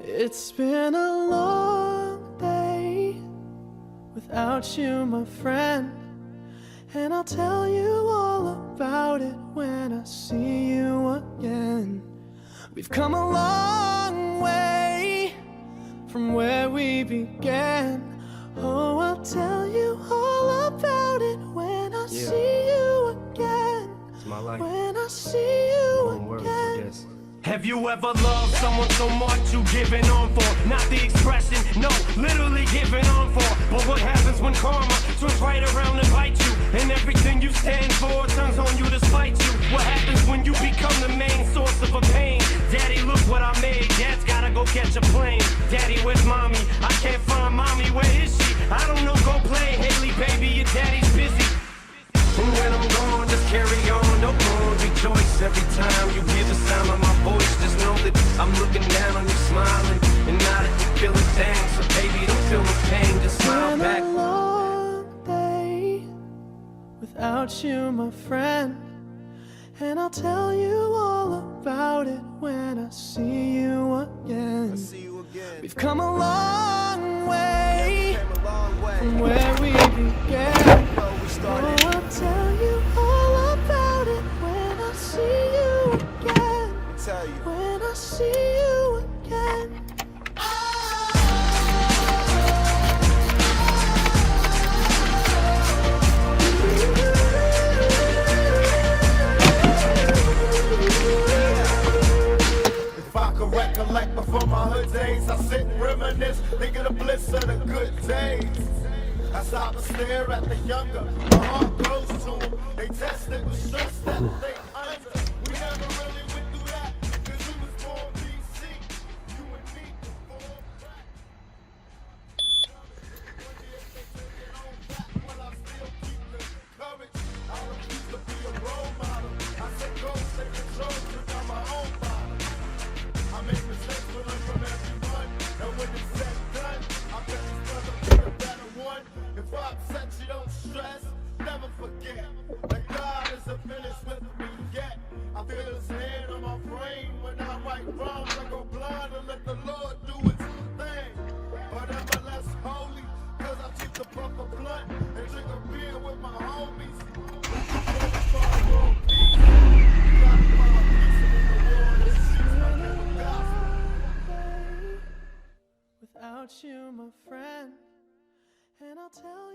It's been a long day without you, my friend, and I'll tell you all about it when I see you again. We've come a long way from where we began. Oh, I'll tell you all about it when I see you again. It's my life. When I see you again. Have you ever loved someone so much you giving on for? Not the expression, no, literally giving on for. But what happens when karma turns right around and bites you? And everything you stand for turns on you to spite you. What happens when you become the main source of a pain? Daddy, look what I made. Dad's gotta go catch a plane. Daddy, where's mommy? I can't find mommy, where is she? I don't know, go play. Haley, baby, your daddy's busy. And when I'm gone, just carry on, no more rejoice. Every time you hear the sound of my voice, just know that I'm looking down on you smiling. And now that you feel it down, so baby, don't feel the pain, just smile back. It's been a long day without you, my friend, and I'll tell you all about it when I see you again. We've come a long way from where we began. Oh, I'll tell you all about it when I see you again. When I see you again. If I could recollect before my hood days, I sit and reminisce, think of the bliss of the good days. I stop and stare at the younger, my heart goes to them. They tested with stress that they under. We never really went through that, cause we was born BC. You and me before that. Well, I still keep the courage. I refuse to be a role model. I said go take control, took out my own bottle. I make mistakes, but learn from everyone. And when it's said and done, I bet this brother be a better one. If I upset you, don't stress, never forget that God is a finish with me yet. I feel his hand on my brain when I write wrongs. I go blind and let the Lord do his thing. But I'm less holy, cause I keep the bumper blunt and drink a beer with my homies. Without you, my friend, and I'll tell